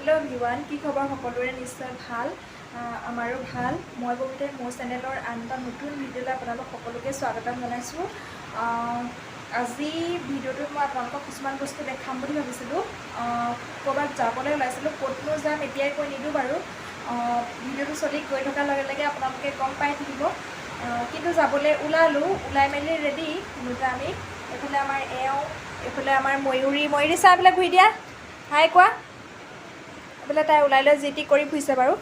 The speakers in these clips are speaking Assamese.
हेलो एवरीवन की खबर सकलोरे निश्चय ভাল আমাৰো ভাল মই বহুতে মোৰ চেনেলৰ আন এটা নতুন ভিডিঅ'লৈ আপোনালোক সকলোকে স্বাগতম জনাইছোঁ আজি ভিডিঅ'টোত মই আপোনালোকক কিছুমান বস্তু দেখাম বুলি ভাবিছিলোঁ ক'ৰবাত যাবলৈ ওলাইছিলোঁ ক'তনো যাম এতিয়াই কৈ নিদিওঁ বাৰু ভিডিঅ'টো চলি গৈ থকাৰ লগে লগে আপোনালোকে গম পাই থাকিব কিন্তু যাবলৈ ওলালোঁ ওলাই মেলি ৰেডি কিন্তু আমি এইফালে আমাৰ এইফালে আমাৰ ময়ূৰী চাহ এইবিলাক ঘূৰি দিয়া হাই কোৱা এইফালে তাই ওলাই লৈ যি টি কৰি ফুৰিছে বাৰু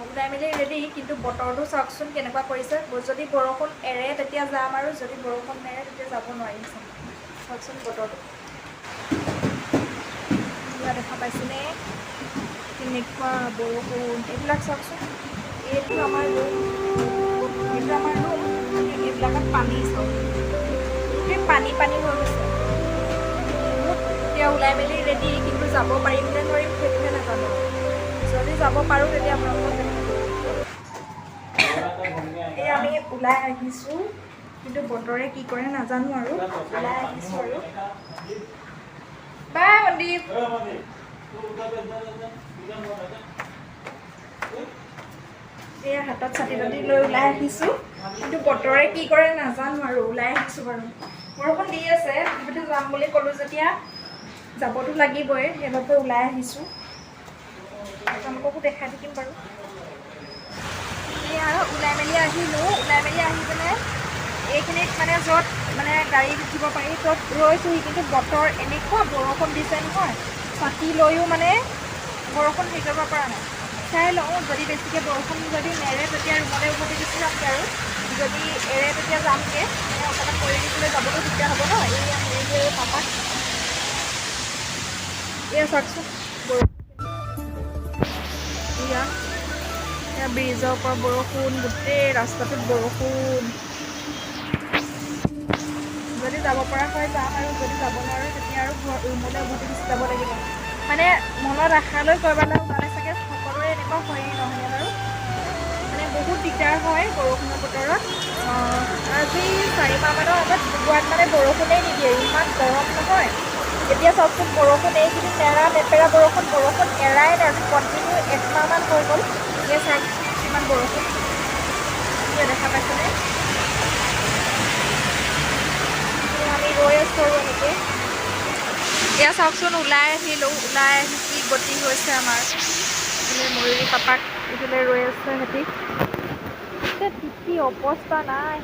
ওলাই মেলি ৰেডি কিন্তু বতৰটো চাওকচোন কেনেকুৱা কৰিছে যদি বৰষুণ এৰে তেতিয়া যাম আৰু যদি বৰষুণ নেৰে তেতিয়া যাব নোৱাৰিম চাওকচোন বতৰটো দেখা পাইছেনে কেনেকুৱা বৰষুণ এইবিলাক চাওকচোন এইটো আমাৰ ৰুম এইবিলাকত পানী চাওক গোটেই পানী হৈ গৈছে এতিয়া ওলাই মেলি ৰেডি কিন্তু যাব পাৰিম নে নোৱাৰিম সেইটোহে নাজানো যদি যাব পাৰোঁ তেতিয়া আপোনালোকক এই আমি ওলাই আহিছোঁ কিন্তু বতৰে কি কৰে নাজানো আৰু ওলাই আহিছোঁ আৰু বাই মনদীপ এয়া হাতত ছাতি তাতি লৈ ওলাই আহিছোঁ কিন্তু বতৰে কি কৰে নাজানো আৰু ওলাই আহিছোঁ বাৰু বৰষুণ দি আছে তথাপিতো যাম বুলি ক'লোঁ যেতিয়া যাবতো লাগিবই সেইবাবে ওলাই আহিছোঁ আপোনালোককো দেখাই থাকিম বাৰু এয়া ওলাই মেলি আহিলোঁ ওলাই মেলি আহি পেলাই এইখিনিত মানে য'ত মানে গাড়ী উঠিব পাৰি ত'ত ৰৈছোঁহি কিন্তু বতৰ এনেকুৱা বৰষুণ দিছে নহয় ছাতি লৈও মানে বৰষুণ হেৰি কৰিব পৰা নাই চাই লওঁ যদি বেছিকৈ বৰষুণ যদি নেৰে তেতিয়া ৰুমলৈ উভতি গুচি যামগৈ আৰু যদি এৰে তেতিয়া যামগৈ মানে অকণমান কৰি দিবলৈ যাবতো দিগদাৰ হ'ব ন এই পাপাক এয়া চাওকচোন এয়া ব্ৰিজৰ পৰা বৰষুণ গোটেই ৰাস্তাটোত বৰষুণ যদি যাব পৰা হয় যাম আৰু যদি যাব নোৱাৰোঁ তেতিয়া আৰু ৰুমলৈ উভতি গুচি যাব লাগিব মানে মনত আশা লৈ ক'ৰবালৈ ওলালে চাগে সকলোৰে এনেকুৱা হয়েই নহয় বাৰু মানে বহুত দিগদাৰ হয় বৰষুণৰ বতৰত আজি 4 মাহমানৰ আগত গোৱাত মানে বৰষুণেই নিদিয়ে ইমান গৰম নহয় এতিয়া চাওকচোন বৰষুণ এইখিনি নেপেৰা বৰষুণ এৰাই নাই আজি কণ্টিনিউ 1 মাহমান হৈ গ'ল এতিয়া চাওক কিমান বৰষুণ এতিয়া দেখা পাইছেনে আমি ৰৈ আছোঁ আৰু এনেকৈ এয়া চাওকচোন ওলাই আহিলোঁ ওলাই আহি কি গতি হৈছে আমাৰ এইফালে ময়ূৰী পাপাক এইফালে ৰৈ আছে সিহঁতি এতিয়া তিতি অৱস্থা নাই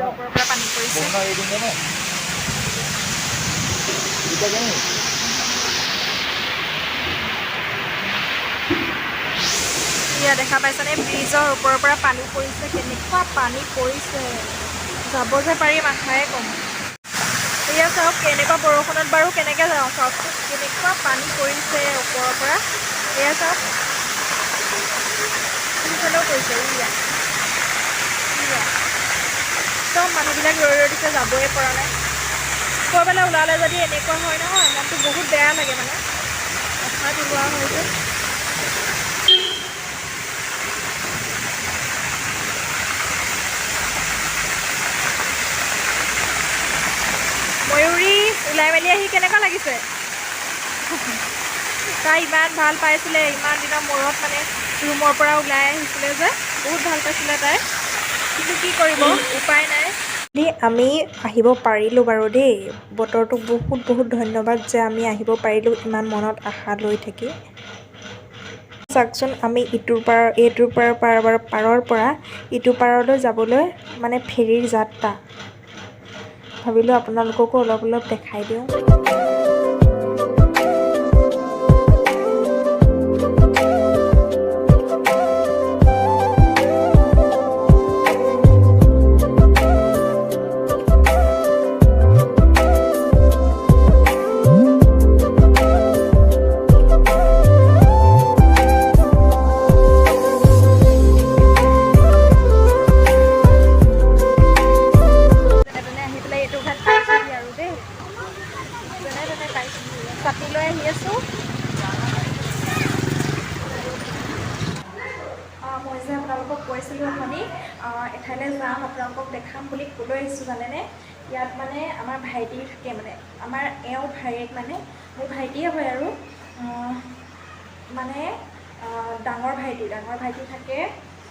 ওপৰৰ পৰা পানী পৰিছে এতিয়া দেখা পাইছেনে ব্ৰিজৰ ওপৰৰ পৰা পানী পৰিছে কেনেকুৱা পানী পৰিছে যাব যে পাৰিম আশাই কম এয়া চাওক কেনেকুৱা বৰষুণত বাৰু কেনেকৈ যাওঁ চাওকচোন কেনেকুৱা পানী পৰিছে ওপৰৰ পৰা এয়া চাওক কোনফালেও পৰিছে একদম মানুহবিলাক ৰৈ দিছে যাবই পৰা নাই ক'ৰবালৈ ওলালে যদি এনেকুৱা হয় নহয় মনটো বহুত বেয়া লাগে মানে আশা দিলোৱা হৈছে ময়ূৰী ওলাই মেলি আহি কেনেকুৱা লাগিছে তাই ইমান ভাল পাইছিলে ইমান দিনৰ মূৰত মানে ৰুমৰ পৰা ওলাই আহিছিলে যে বহুত ভাল পাইছিলে তাই কিন্তু কি কৰিব উপায় নাই আমি আহিব পাৰিলোঁ বাৰু দেই বতৰটোক বহুত ধন্যবাদ যে আমি আহিব পাৰিলোঁ ইমান মনত আশা লৈ থাকি চাওকচোন আমি এইটোৰ পাৰৰ পৰা ইটো পাৰলৈ যাবলৈ মানে ফেৰীৰ যাত্ৰা ভাবিলোঁ আপোনালোককো অলপ দেখাই দিওঁ ইয়াত মানে আমাৰ ভাইটি থাকে মানে আমাৰ এওঁ ভাইয়েক মানে মোৰ ভাইটিয়ে হয় আৰু মানে ডাঙৰ ভাইটি থাকে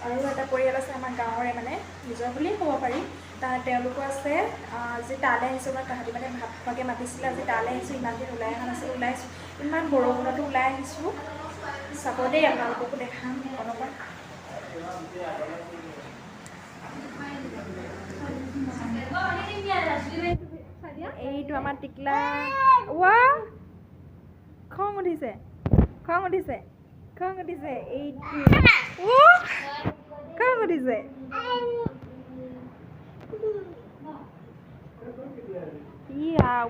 আৰু এটা পৰিয়াল আছে আমাৰ গাঁৱৰে মানে নিজৰ বুলিয়ে ক'ব পাৰি তেওঁলোকো আছে আজি তালৈ আহিছোঁ মই তাহাঁতি মানে ভাত খোৱাকৈ মাতিছিলে আজি তালৈ আহিছোঁ ইমান দিন ওলাই অহা নাছিলোঁ ওলাইছোঁ ইমান বৰষুণতো ওলাই আহিছোঁ চাব দেই আপোনালোককো দেখাম অলপমান এইটো আমাৰ টিকলা ৱা খং উঠিছে এইটো খং উঠিছে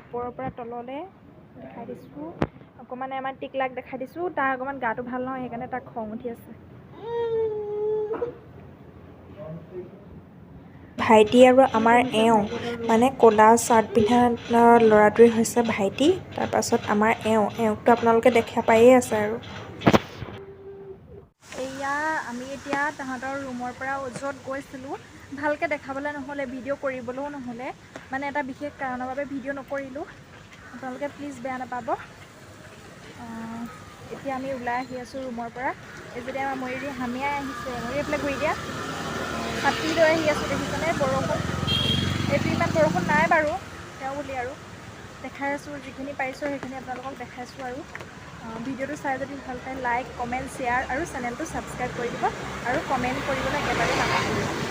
ওপৰৰ পৰা তললৈ দেখাই দিছোঁ অকণমান আমাৰ টিকলাক দেখাই দিছোঁ তাৰ অকণমান গাটো ভাল নহয় সেইকাৰণে তাক খং উঠি আছে ভাইটি আৰু আমাৰ এওঁ মানে ক'লা চাৰ্ট পিন্ধা ল'ৰাটোৱে হৈছে ভাইটি তাৰপাছত আমাৰ এওঁকতো আপোনালোকে দেখা পায়েই আছে আৰু এয়া আমি এতিয়া তাহাঁতৰ ৰুমৰ পৰা য'ত গৈছিলোঁ ভালকৈ দেখাবলৈ নহ'লে ভিডিঅ' কৰিবলৈও নহ'লে মানে এটা বিশেষ কাৰণৰ বাবে ভিডিঅ' নকৰিলোঁ আপোনালোকে প্লিজ বেয়া নাপাব এতিয়া আমি ওলাই আহি আছোঁ ৰুমৰ পৰা এই যেতিয়া আমাৰ ময়ূৰী হামিয়াই আহিছে ময়ূৰী এইফালে ঘূৰি দিয়া ছাতি লৈ আহি আছোঁ দেখিছেনে বৰষুণ এইটো ইমান বৰষুণ নাই বাৰু তেওঁ বুলি আৰু দেখাই আছোঁ যিখিনি পাৰিছোঁ সেইখিনি আপোনালোকক দেখাইছোঁ আৰু ভিডিঅ'টো চাই যদি ভাল পায় লাইক কমেণ্ট শ্বেয়াৰ আৰু চেনেলটো ছাবস্ক্ৰাইব কৰি দিব আৰু কমেণ্ট কৰিবলৈ একেবাৰে নাপাহৰিব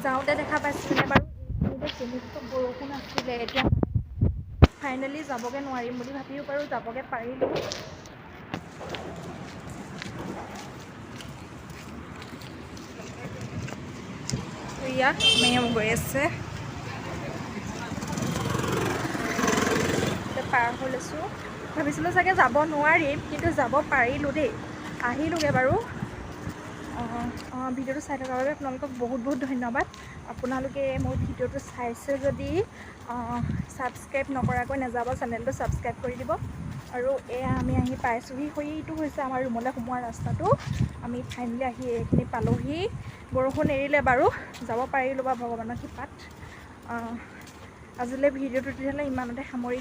যাওঁতে দেখা পাইছিলে বাৰু এইখিনিতে বৰষুণ আছিলে এতিয়া ফাইনেলি যাবগৈ নোৱাৰিম বুলি ভাবিও বাৰু যাবগৈ পাৰিলোঁ ইয়াত মেম গৈ আছে পাৰ হৈ লৈছোঁ ভাবিছিলোঁ চাগে যাব নোৱাৰিম কিন্তু যাব পাৰিলোঁ দেই আহিলোঁগৈ বাৰু ভিডিঅ'টো চাই থকাৰ বাবে আপোনালোকক বহুত ধন্যবাদ আপোনালোকে মোৰ ভিডিঅ'টো চাইছে যদি ছাবস্ক্ৰাইব নকৰাকৈ নাযাব চেনেলটো ছাবস্ক্ৰাইব কৰি দিব আৰু এয়া আমি আহি পাইছোঁহি এইটো হৈছে আমাৰ ৰুমলৈ সোমোৱা ৰাস্তাটো আমি ফাইনেলি আহি এইখিনি পালোঁহি বৰষুণ এৰিলে বাৰু যাব পাৰিলোঁ বা ভগৱানৰ কৃপাত আজিলৈ ভিডিঅ'টো তেতিয়াহ'লে ইমানতে সামৰি